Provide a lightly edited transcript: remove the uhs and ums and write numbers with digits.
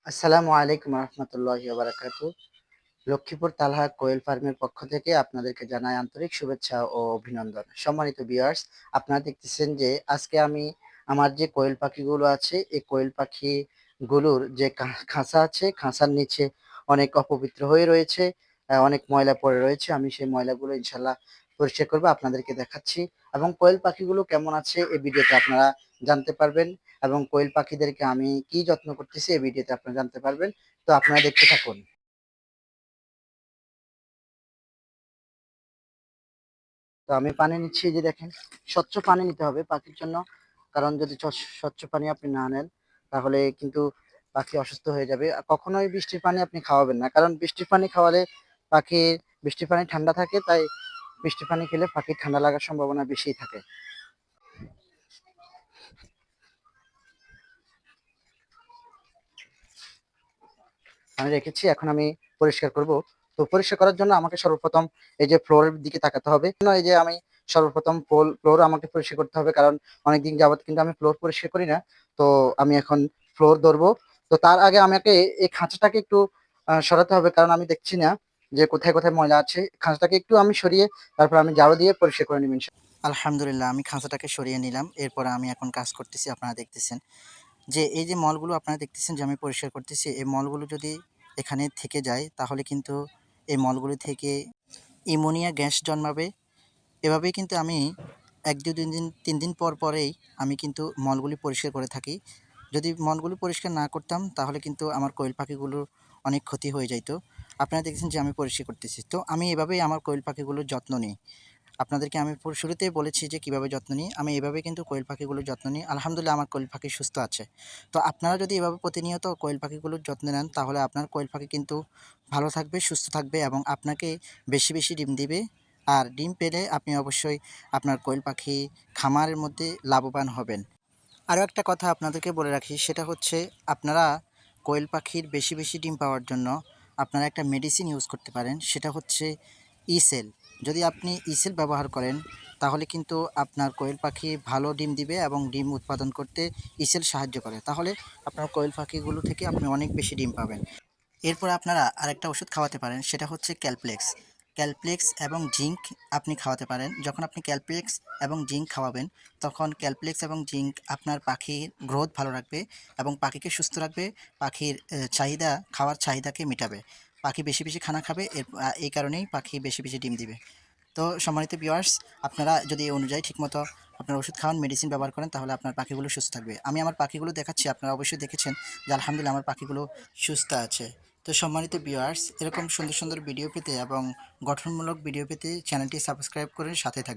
আসসালামু আলাইকুম রহমতুল্লাহি ওয়া বারাকাতুহু। লক্ষ্মীপুর তালহা কোয়েল ফার্মের পক্ষ থেকে আপনাদেরকে জানাই আন্তরিক শুভেচ্ছা ও অভিনন্দন। সম্মানিত ভিউয়ার্স, আপনারা দেখতেছেন যে আজকে আমি আমার যে কোয়েল পাখিগুলো আছে এই কোয়েল পাখিগুলোর যে খাঁচা আছে, খাঁচার নিচে অনেক অপবিত্র হয়ে রয়েছে, অনেক ময়লা পড়ে রয়েছে। আমি সেই ময়লাগুলো ইনশাল্লাহ পরিষ্কার করব, আপনাদেরকে দেখাচ্ছি। এবং কোয়েল পাখিগুলো কেমন আছে এই ভিডিওতে আপনারা জানতে পারবেন, এবং কোয়েল পাখিদেরকে আমি কি যত্ন করতেছি এই ভিডিওতে আপনারা জানতে পারবেন। তো আপনারা দেখতে থাকুন। তো আমি পানি নিচ্ছি, এই যে দেখেন, স্বচ্ছ পানি নিতে হবে পাখির জন্য। কারণ যদি স্বচ্ছ পানি আপনি না নেন তাহলে কিন্তু পাখি অসুস্থ হয়ে যাবে। আর কখনোই বৃষ্টির পানি আপনি খাওয়াবেন না, কারণ বৃষ্টির পানি খাওয়ালে পাখির, বৃষ্টির পানি ঠান্ডা থাকে, তাই বৃষ্টির পানি খেলে পাখির ঠান্ডা লাগার সম্ভাবনা বেশি থাকে। আমি রেখেছি, এখন আমি পরিষ্কার করব। তো পরিষ্কার করার জন্য আমাকে সর্বপ্রথম এই যে ফ্লোরের দিকে তাকাতে হবে। এই যে আমি সর্বপ্রথম ফ্লোর আমাকে পরিষ্কার করতে হবে, কারণ অনেকদিন যাবত কিন্তু আমি ফ্লোর পরিষ্কার করি না। তো আমি এখন ফ্লোর ধরবো। তো তার আগে আমাকে এই খাঁচাটাকে একটু সরাতে হবে, কারণ আমি দেখছি না যে কোথায় কোথায় ময়লা আছে। খাঁচাটাকে একটু আমি সরিয়ে তারপর আমি ঝাড়ু দিয়ে পরিষ্কার করে নিব। আলহামদুলিল্লাহ, আমি খাঁচাটাকে সরিয়ে নিলাম। এরপরে আমি এখন কাজ করতেছি। আপনারা দেখতেছেন যে এই যে মলগুলো আপনারা দেখতেছেন যে আমি পরিষ্কার করতেছি, এই মলগুলো যদি এখানে থেকে যায় তাহলে কিন্তু এই মলগুলো থেকে অ্যামোনিয়া গ্যাস জন্মাবে। এভাবেই কিন্তু আমি ১, ২, ৩ দিন ৩ দিন পর পরেই আমি কিন্তু মলগুলি পরিষ্কার করে থাকি। যদি মলগুলি পরিষ্কার না করতাম তাহলে কিন্তু আমার কোয়েল পাখিগুলোর অনেক ক্ষতি হয়ে যাইত। আপনারা দেখেছেন যে আমি পরিষ্কার করতেছি। তো আমি এভাবেই আমার কোয়েল পাখিগুলোর যত্ন নিই। আপনাদেরকে আমি শুরুতেই বলেছি যে কীভাবে যত্ন নিই। আমি এভাবে কিন্তু কোয়েল পাখিগুলোর যত্ন নিই। আলহামদুলিল্লাহ, আমার কোয়েল পাখি সুস্থ আছে। তো আপনারা যদি এভাবে প্রতিনিয়ত কোয়েল পাখিগুলোর যত্ন নেন তাহলে আপনার কোয়েল পাখি কিন্তু ভালো থাকবে, সুস্থ থাকবে এবং আপনাকে বেশি বেশি ডিম দিবে। আর ডিম পেলে আপনি অবশ্যই আপনার কোয়েল পাখি খামারের মধ্যে লাভবান হবেন। আরও একটা কথা আপনাদেরকে বলে রাখি, সেটা হচ্ছে আপনারা কোয়েল পাখির বেশি বেশি ডিম পাওয়ার জন্য আপনারা একটা মেডিসিন ইউজ করতে পারেন, সেটা হচ্ছে ইসেল। যদি আপনি ইসেল ব্যবহার করেন তাহলে কিন্তু আপনার কোয়েল পাখি ভালো ডিম দিবে এবং ডিম উৎপাদন করতে ইসেল সাহায্য করে। তাহলে আপনার কোয়েল পাখিগুলো থেকে আপনি অনেক বেশি ডিম পাবেন। এরপর আপনারা আরেকটা ওষুধ খাওয়াতে পারেন, সেটা হচ্ছে ক্যালপ্লেক্স। ক্যালপ্লেক্স এবং জিঙ্ক আপনি খাওয়াতে পারেন। যখন আপনি ক্যালপ্লেক্স এবং জিঙ্ক খাওয়াবেন তখন ক্যালপ্লেক্স এবং জিঙ্ক আপনার পাখির গ্রোথ ভালো রাখবে এবং পাখিকে সুস্থ রাখবে। পাখির চাহিদা, খাওয়ার চাহিদাকে মেটাবে। পাখি বেশি বেশি খানা খাবে, এই কারণেই পাখি বেশি বেশি ডিম দিবে। তো সম্মানিত ভিউয়ার্স, আপনারা যদি এই অনুযায়ী ঠিকমতো আপনার ওষুধ খাওয়ান, মেডিসিন ব্যবহার করেন তাহলে আপনার পাখিগুলো সুস্থ থাকবে। আমি আমার পাখিগুলো দেখাচ্ছি, আপনারা অবশ্যই দেখেছেন যে আলহামদুলিল্লাহ আমার পাখিগুলো সুস্থ আছে। তো সম্মানিত ভিউয়ার্স, এরকম সুন্দর সুন্দর ভিডিও পেতে এবং গঠনমূলক ভিডিও পেতে চ্যানেলটি সাবস্ক্রাইব করে সাথে থাকবেন।